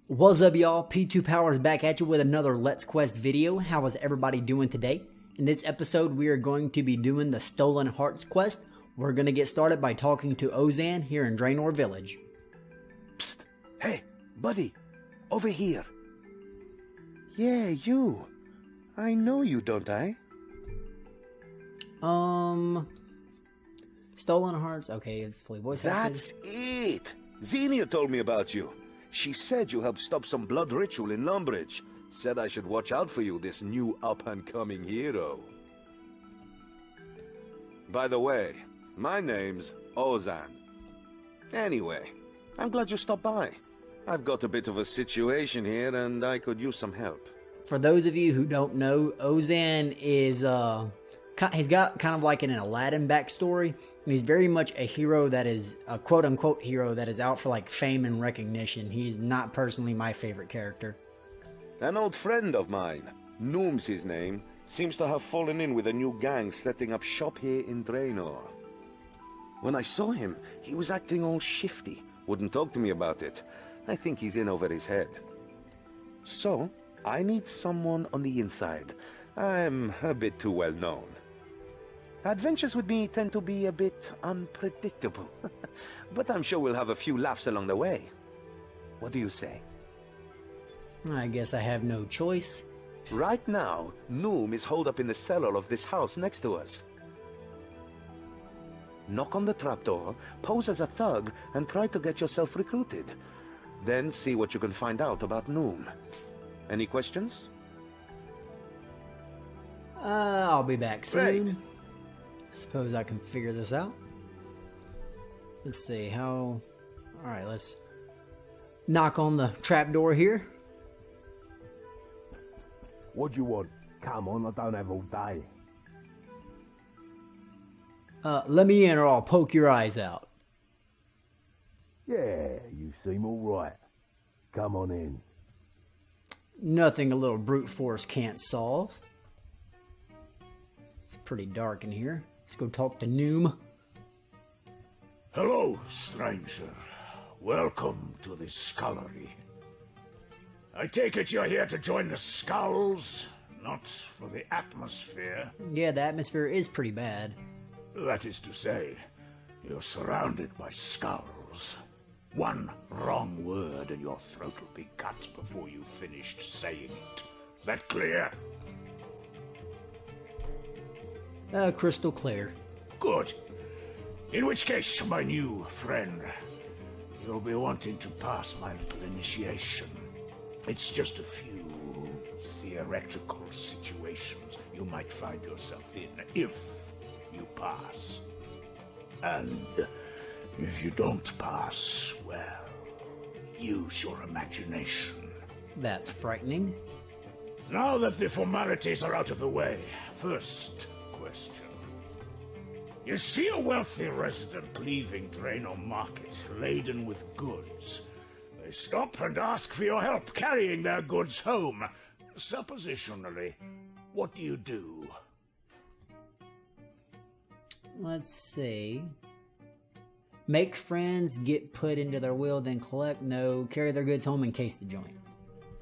What's up, y'all? P2 Powers back at you with another Let's Quest video. How is everybody doing today? In this episode, we are going to be doing the Stolen Hearts quest. We're going to get started by talking to Ozan here in Draenor Village. Psst! Hey, buddy! Over here! Yeah, you! I know you, don't I? Stolen Hearts? Okay, it's fully voice acted. That's it! Xenia told me about you. She said you helped stop some blood ritual in Lumbridge. Said I should watch out for you, this new up-and-coming hero. By the way, my name's Ozan. Anyway, I'm glad you stopped by. I've got a bit of a situation here, and I could use some help. For those of you who don't know, Ozan is, he's got kind of like an Aladdin backstory, and he's very much a hero that is, a quote-unquote hero that is out for, like, fame and recognition. He's not personally my favorite character. An old friend of mine, Noom's his name, seems to have fallen in with a new gang setting up shop here in Draenor. When I saw him, he was acting all shifty, wouldn't talk to me about it. I think he's in over his head. So, I need someone on the inside. I'm a bit too well known. Adventures with me tend to be a bit unpredictable, but I'm sure we'll have a few laughs along the way. What do you say? I guess I have no choice. Right now, Noom is holed up in the cellar of this house next to us. Knock on the trapdoor, pose as a thug, and try to get yourself recruited. Then see what you can find out about Noom. Any questions? I'll be back soon. Great. Suppose I can figure this out. Let's see how... Alright, let's knock on the trapdoor here. What do you want? Come on, I don't have all day. Let me in or I'll poke your eyes out. Yeah, you seem all right. Come on in. Nothing a little brute force can't solve. It's pretty dark in here. Let's go talk to Noom. Hello, stranger. Welcome to the scullery. I take it you're here to join the Skulls, not for the atmosphere. Yeah, the atmosphere is pretty bad. That is to say, you're surrounded by skulls. One wrong word and your throat will be cut before you've finished saying it. That clear? Crystal clear. Good. In which case, my new friend, you'll be wanting to pass my little initiation. It's just a few theoretical situations you might find yourself in if you pass. And if you don't pass, well, use your imagination. That's frightening. Now that the formalities are out of the way, first question. You see a wealthy resident leaving Draenor Market laden with goods. They stop and ask for your help carrying their goods home. Suppositionally, what do you do? Let's see. Make friends, get put into their will, then collect. No, carry their goods home and case the joint.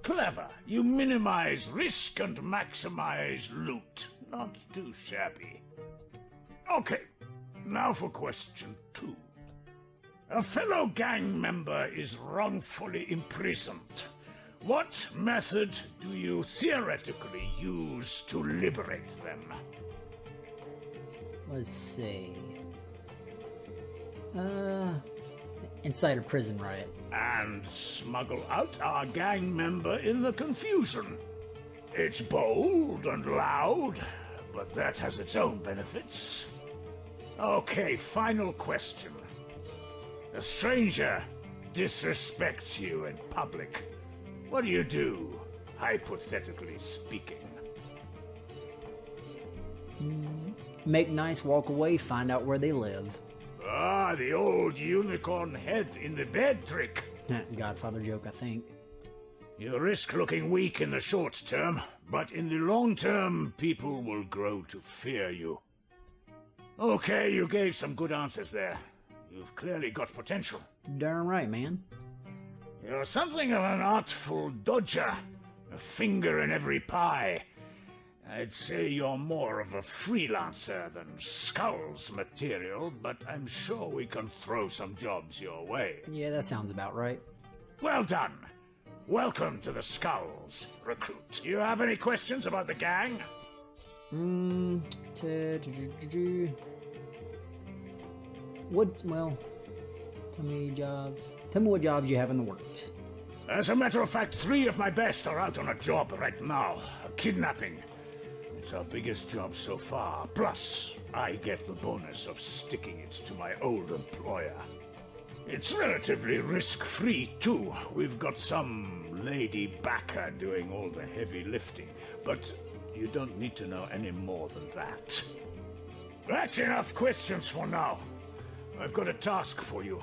Clever. You minimize risk and maximize loot. Not too shabby. Okay, now for question 2. A fellow gang member is wrongfully imprisoned. What method do you theoretically use to liberate them? Let's see. Inside a prison riot. And smuggle out our gang member in the confusion. It's bold and loud, but that has its own benefits. Okay, final question. A stranger disrespects you in public. What do you do, hypothetically speaking? Make nice, walk away, find out where they live. Ah, the old unicorn head in the bed trick. Godfather joke, I think. You risk looking weak in the short term, but in the long term, people will grow to fear you. Okay, you gave some good answers there. You've clearly got potential. Darn right, man. You're something of an artful dodger, a finger in every pie. I'd say you're more of a freelancer than Skull's material, but I'm sure we can throw some jobs your way. Yeah, that sounds about right. Well done. Welcome to the Skulls, recruit. You have any questions about the gang? Well, tell me jobs. Tell me what jobs you have in the works. As a matter of fact, 3 of my best are out on a job right now. A kidnapping. It's our biggest job so far. Plus, I get the bonus of sticking it to my old employer. It's relatively risk-free, too. We've got some lady backer doing all the heavy lifting. But you don't need to know any more than that. That's enough questions for now. I've got a task for you.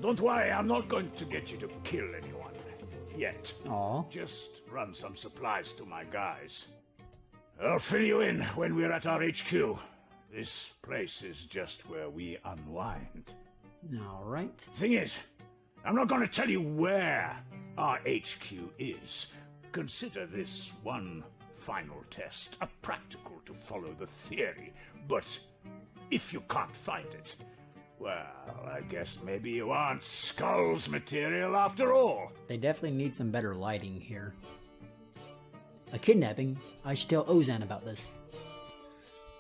Don't worry, I'm not going to get you to kill anyone. Yet. Aw. Just run some supplies to my guys. I'll fill you in when we're at our HQ. This place is just where we unwind. Alright. Thing is, I'm not going to tell you where our HQ is. Consider this one final test, a practical to follow the theory. But if you can't find it, well, I guess maybe you aren't Skull's material after all. They definitely need some better lighting here. A kidnapping? I should tell Ozan about this.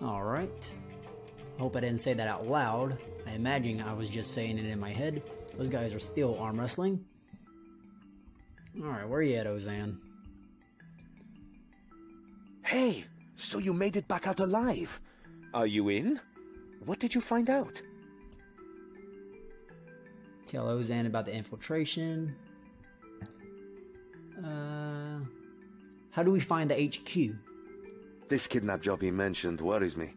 Alright. Hope I didn't say that out loud. I imagine I was just saying it in my head. Those guys are still arm wrestling. Alright, where you at, Ozan? Hey, so you made it back out alive. Are you in? What did you find out? Tell Ozan about the infiltration. How do we find the HQ? This kidnap job he mentioned worries me.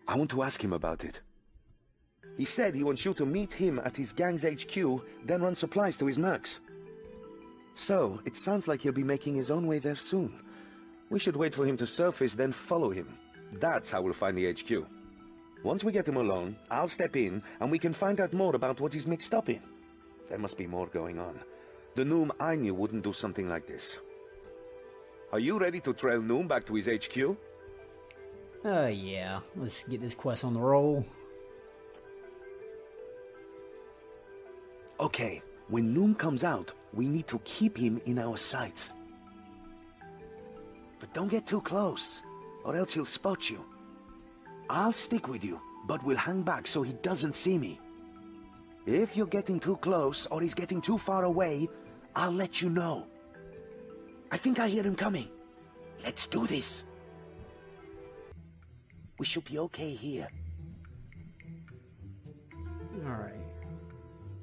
I want to ask him about it. He said he wants you to meet him at his gang's HQ, then run supplies to his mercs. So, it sounds like he'll be making his own way there soon. We should wait for him to surface, then follow him. That's how we'll find the HQ. Once we get him alone, I'll step in, and we can find out more about what he's mixed up in. There must be more going on. The Noom I knew wouldn't do something like this. Are you ready to trail Noom back to his HQ? Yeah. Let's get this quest on the roll. Okay, when Noom comes out, we need to keep him in our sights. But don't get too close, or else he'll spot you. I'll stick with you, but we'll hang back so he doesn't see me. If you're getting too close, or he's getting too far away, I'll let you know. I think I hear him coming. Let's do this. We should be okay here. Alright.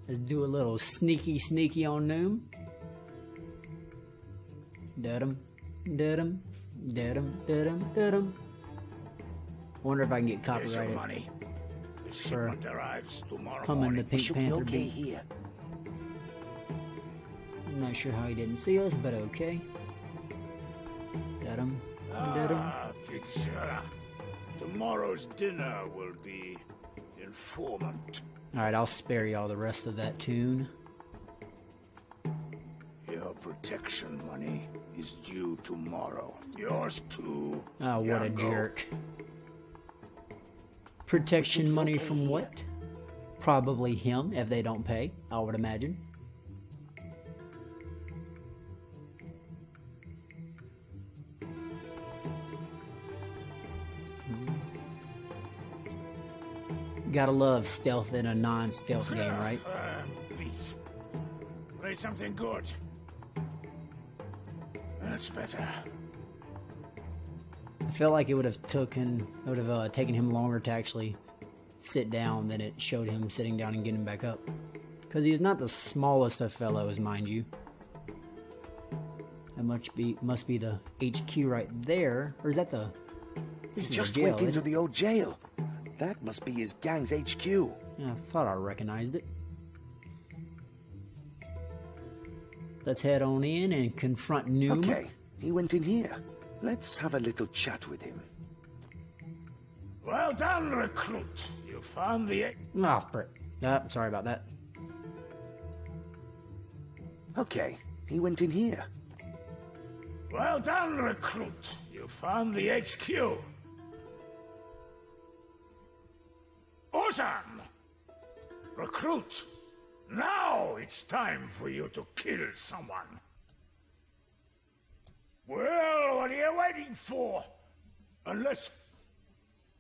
Let's do a little sneaky on Noom. Dudum, dudum, dudum, dudum, dudum. Wonder if I can get Here's your copyrighted money. The shipment arrives tomorrow humming the morning. Pink Panther okay beat. here. I'm not sure how he didn't see us, but okay. Got him. Ah, Fixer. Tomorrow's dinner will be informant. Alright, I'll spare y'all the rest of that tune. Your protection money is due tomorrow. Yours too. Oh, what a Yango. jerk. Protection money from what? Probably him, if they don't pay, I would imagine. Gotta love stealth in a non-stealth game, right? Please. Play something good. That's better. I felt like it would have taken him longer to actually sit down than it showed him sitting down and getting back up. Because he is not the smallest of fellows, mind you. That must be the HQ right there. Or is that the... He This is just a jail, went into isn't the old jail. That must be his gang's HQ. it? Yeah, I thought I recognized it. Let's head on in and confront Noom. Okay, he went in here. Let's have a little chat with him. Well done, recruit. You found the... Oh, frick. Sorry about that. Okay, he went in here. Well done, recruit. You found the HQ. Ozan! Recruit, now it's time for you to kill someone. Well, what are you waiting for? Unless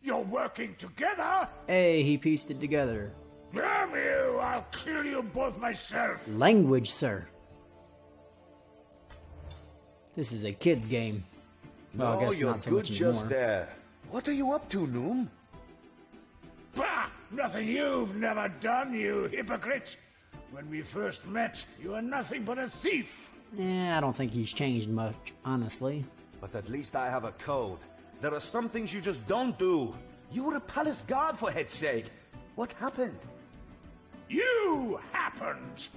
you're working together. Hey, he pieced it together. Damn you, I'll kill you both myself. Language, sir. This is a kid's game. Well, I No, guess you're not so good much just anymore. there. What are you up to, Noom? Bah! Nothing you've never done, you hypocrite. When we first met, you were nothing but a thief. I don't think he's changed much, honestly. But at least I have a code. There are some things you just don't do. You were a palace guard, for head's sake. What happened? You happened!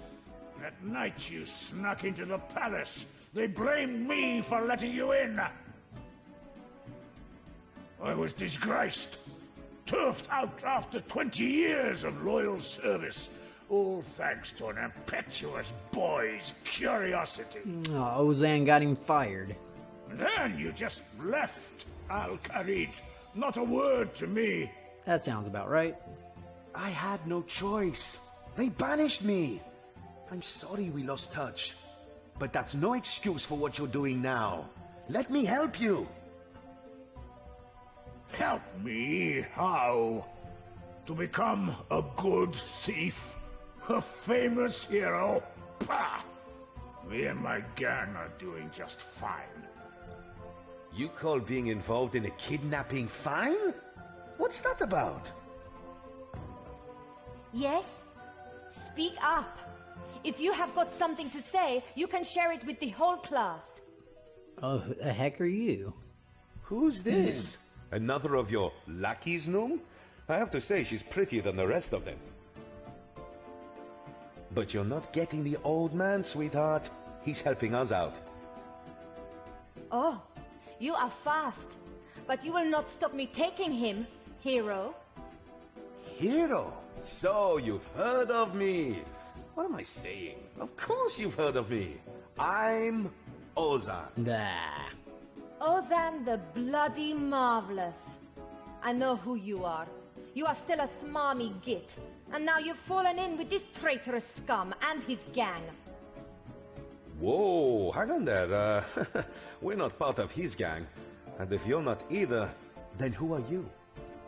That night you snuck into the palace. They blamed me for letting you in. I was disgraced. Turfed out after 20 years of loyal service. All thanks to an impetuous boy's curiosity. Oh, Ozan got him fired. And then you just left Al-Kharid. Not a word to me. That sounds about right. I had no choice. They banished me. I'm sorry we lost touch. But that's no excuse for what you're doing now. Let me help you. Help me? How? To become a good thief? A famous hero? Pah! Me and my gang are doing just fine. You call being involved in a kidnapping fine? What's that about? Yes? Speak up. If you have got something to say, you can share it with the whole class. Oh, who the heck are you? Who's this? Another of your lackeys, Noom? I have to say she's prettier than the rest of them. But you're not getting the old man, sweetheart. He's helping us out. Oh, you are fast. But you will not stop me taking him, hero. Hero? So you've heard of me. What am I saying? Of course you've heard of me. I'm Ozan. Nah. Ozan the Bloody Marvelous. I know who you are. You are still a smarmy git. And now you've fallen in with this traitorous scum and his gang. Whoa, hang on there. We're not part of his gang. And if you're not either, then who are you?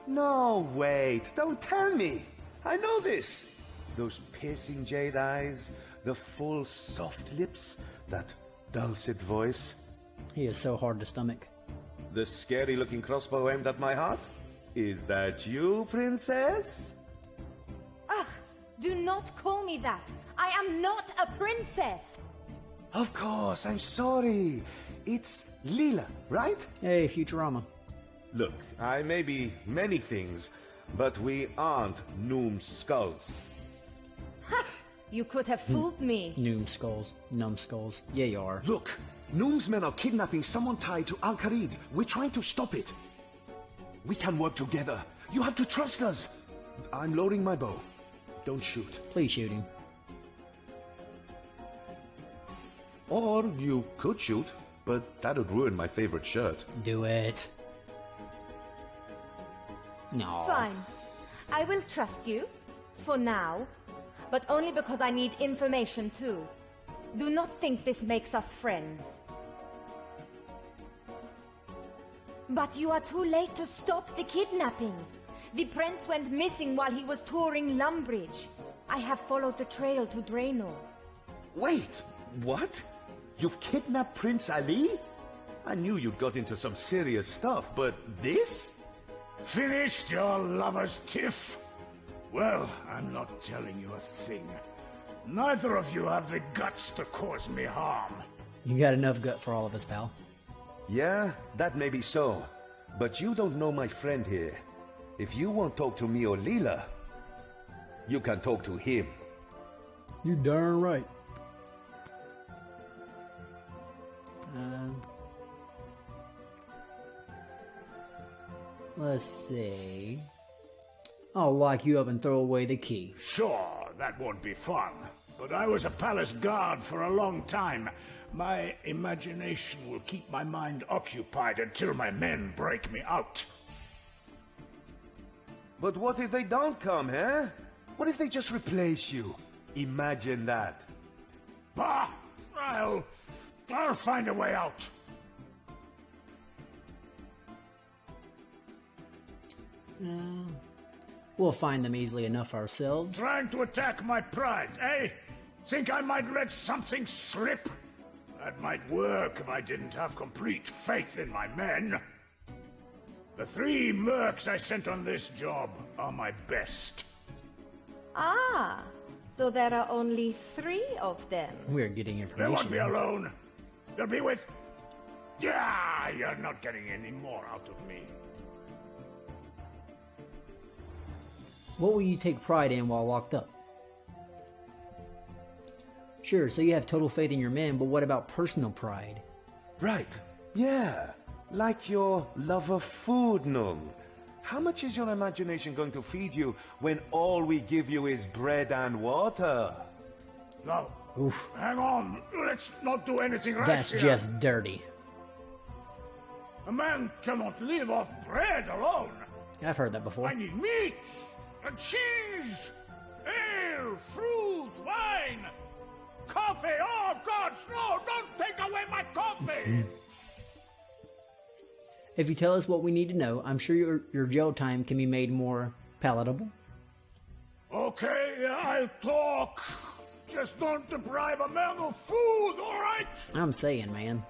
No, wait, don't tell me. I know this. Those piercing jade eyes, the full soft lips, that dulcet voice. He is so hard to stomach. The scary-looking crossbow aimed at my heart? Is that you, princess? Ugh, do not call me that. I am not a princess. Of course, I'm sorry. It's Leela, right? Hey, Futurama. Look, I may be many things, but we aren't Noom's skulls. You could have fooled me. Numbskulls. Yeah, you are. Look, Noom's men are kidnapping someone tied to Al-Kharid. We're trying to stop it. We can work together. You have to trust us. I'm loading my bow. Don't shoot. Please shoot him. Or you could shoot, but that would ruin my favorite shirt. Do it. No. Fine. I will trust you. For now. But only because I need information too. Do not think this makes us friends. But you are too late to stop the kidnapping. The prince went missing while he was touring Lumbridge. I have followed the trail to Draenor. Wait, what? You've kidnapped Prince Ali? I knew you'd got into some serious stuff, but this? Finished your lover's tiff? Well, I'm not telling you a thing. Neither of you have the guts to cause me harm. You got enough gut for all of us, pal. Yeah, that may be so. But you don't know my friend here. If you won't talk to me or Leela, you can talk to him. You darn right. Let's see. I'll lock you up and throw away the key. Sure, that won't be fun. but I was a palace guard for a long time. My imagination will keep my mind occupied until my men break me out. But what if they don't come, eh? What if they just replace you? Imagine that. Bah! I'll find a way out. We'll find them easily enough ourselves. Trying to attack my pride, eh? Think I might let something slip? That might work if I didn't have complete faith in my men. The 3 mercs I sent on this job are my best. Ah, so there are only 3 of them. We're getting They information. won't be alone. They'll be with... Yeah, you're not getting any more out of me. What will you take pride in while locked up? Sure, so you have total faith in your men, but what about personal pride? Right. Yeah. Like your love of food, Num. How much is your imagination going to feed you when all we give you is bread and water? Now, Oof. hang on. Let's not do anything rash That's here. just dirty. A man cannot live off bread alone. I've heard that before. I need meat and cheese, ale, fruit, wine, coffee. Oh, gods, no, don't take away my coffee. If you tell us what we need to know, I'm sure your jail time can be made more palatable. Okay, I'll talk. Just don't deprive a man of food, all right? I'm saying, man.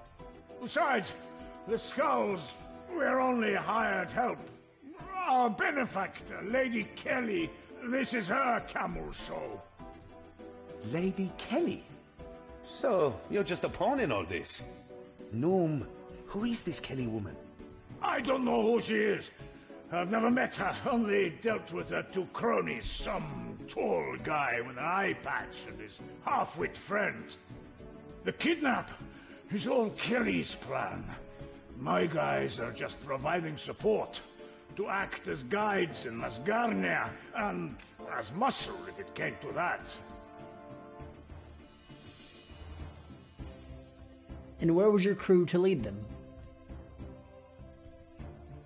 Besides, the Skulls, we're only hired help. Our benefactor, Lady Kelly, this is her camel show. Lady Kelly? So, you're just a pawn in all this? Noom, who is this Kelly woman? I don't know who she is. I've never met her, only dealt with her 2 cronies, some tall guy with an eye patch and his half-wit friend. The kidnap is all Kelly's plan. My guys are just providing support to act as guides in Masgarnia and as muscle if it came to that. And where was your crew to lead them?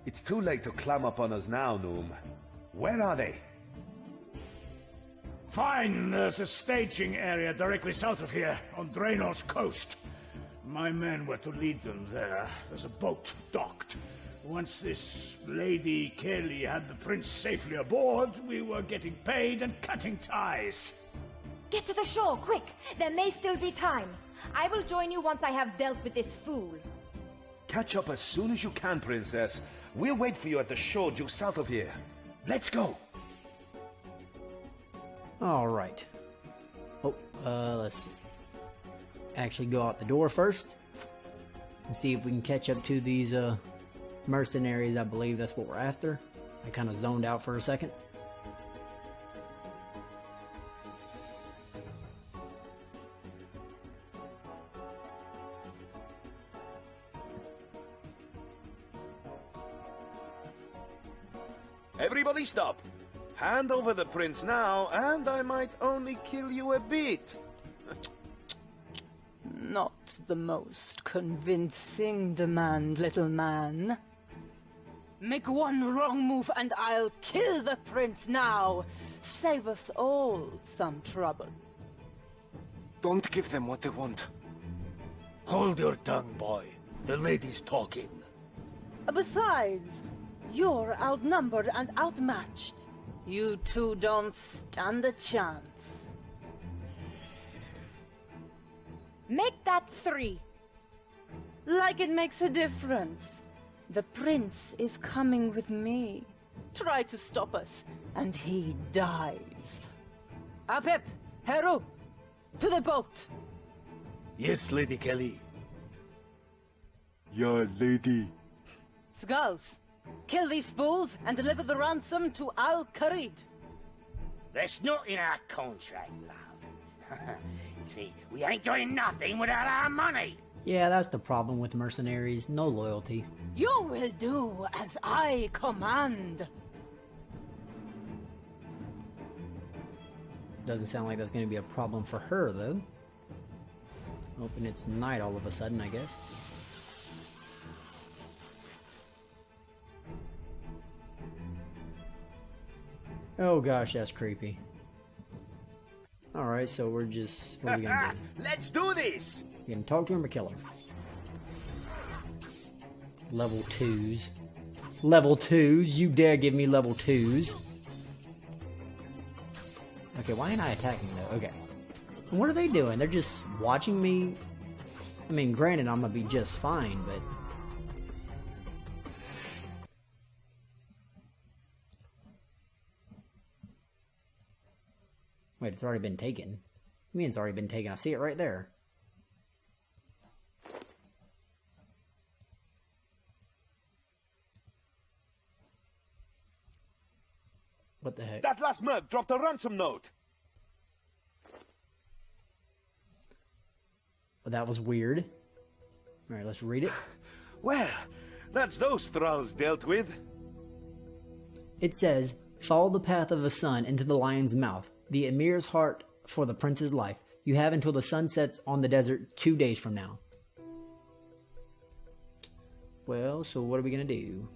It's too late to climb up on us now, Noom. Where are they? Fine, there's a staging area directly south of here, on Draenor's coast. My men were to lead them there. There's a boat docked. Once this Lady Kelly had the prince safely aboard, we were getting paid and cutting ties. Get to the shore, quick! There may still be time. I will join you once I have dealt with this fool. Catch up as soon as you can, Princess. We'll wait for you at the shore due south of here. Let's go! Alright. Oh, let's actually go out the door first. And see if we can catch up to these, mercenaries. I believe that's what we're after. I kind of zoned out for a second. Everybody stop! Hand over the prince now, and I might only kill you a bit. Not the most convincing demand, little man. Make one wrong move and I'll kill the prince now. Save us all some trouble. Don't give them what they want. Hold your tongue, boy. The lady's talking. Besides, you're outnumbered and outmatched. You two don't stand a chance. Make that 3. Like it makes a difference. The prince is coming with me. Try to stop us, and he dies. Apep, Heru, to the boat! Yes, Lady Kelly. Yeah, lady. Skulls, kill these fools and deliver the ransom to Al-Kharid. That's not in our contract, love. See, we ain't doing nothing without our money. Yeah, that's the problem with mercenaries. No loyalty. You will do as I command. Doesn't sound like that's going to be a problem for her, though. Hoping it's night all of a sudden, I guess. Oh gosh, that's creepy. Alright, so we're just... what are we gonna do? Let's do this! You can talk to him or kill him. Level 2s. Level 2s? You dare give me level 2s? Okay, why ain't I attacking though? Okay. And what are they doing? They're just watching me? I mean, granted, I'm gonna be just fine, but... Wait, it's already been taken. I mean, it's already been taken. I see it right there. What the heck? That last merc dropped a ransom note! Well, that was weird. Alright, let's read it. Well, that's those thralls dealt with. It says, follow the path of the sun into the lion's mouth, the emir's heart for the prince's life. You have until the sun sets on the desert 2 days from now. Well, so what are we gonna do?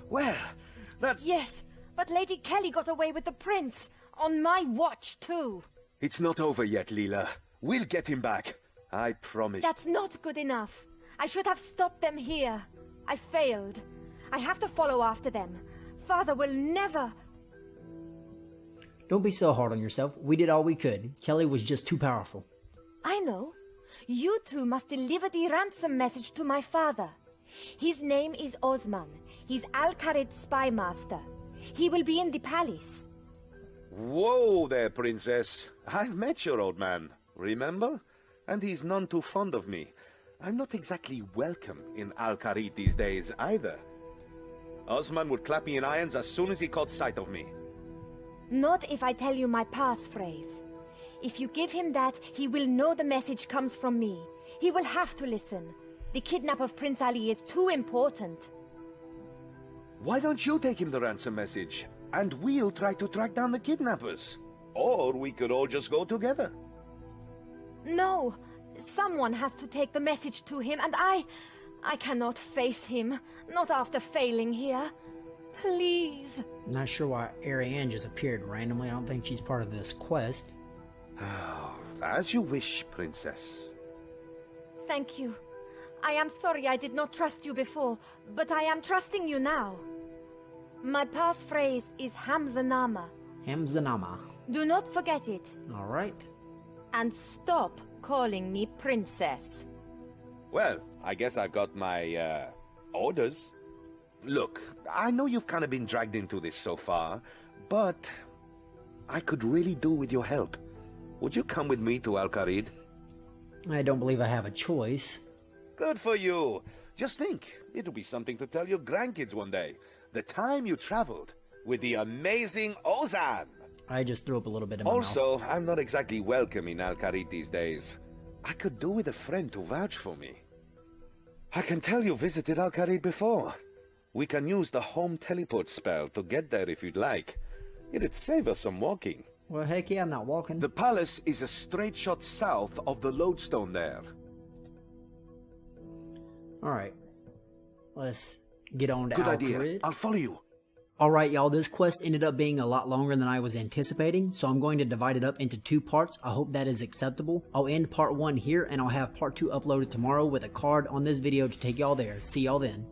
Well, that's... Yes, but Lady Kelly got away with the prince. On my watch, too. It's not over yet, Leela. We'll get him back. I promise. That's not good enough. I should have stopped them here. I failed. I have to follow after them. Father will never... Don't be so hard on yourself. We did all we could. Kelly was just too powerful. I know. You two must deliver the ransom message to my father. His name is Osman. He's Al-Kharid's spy master. He will be in the palace. Whoa there, princess. I've met your old man, remember? And he's none too fond of me. I'm not exactly welcome in Al-Kharid these days, either. Osman would clap me in irons as soon as he caught sight of me. Not if I tell you my passphrase. If you give him that, he will know the message comes from me. He will have to listen. The kidnap of Prince Ali is too important. Why don't you take him the ransom message? And we'll try to track down the kidnappers. Or we could all just go together. No, someone has to take the message to him, and I cannot face him. Not after failing here. Please. Not sure why Ariane just appeared randomly. I don't think she's part of this quest. As you wish, princess. Thank you. I am sorry I did not trust you before, but I am trusting you now. My passphrase is Hamzanama. Hamzanama. Do not forget it. Alright. And stop calling me princess. Well, I guess I've got my, orders. Look, I know you've kind of been dragged into this so far, but I could really do with your help. Would you come with me to Al-Kharid? I don't believe I have a choice. Good for you. Just think, it'll be something to tell your grandkids one day. The time you traveled with the amazing Ozan. I just threw up a little bit in my mouth. Also, I'm not exactly welcome in Al-Kharid these days. I could do with a friend to vouch for me. I can tell you visited Al-Kharid before. We can use the home teleport spell to get there if you'd like. It'd save us some walking. Well, heck yeah, I'm not walking. The palace is a straight shot south of the lodestone there. Alright. Let's get on to Good Al-Kharid. idea. I'll follow you. Alright, y'all, this quest ended up being a lot longer than I was anticipating, so I'm going to divide it up into 2 parts. I hope that is acceptable. I'll end part 1 here, and I'll have part 2 uploaded tomorrow with a card on this video to take y'all there. See y'all then.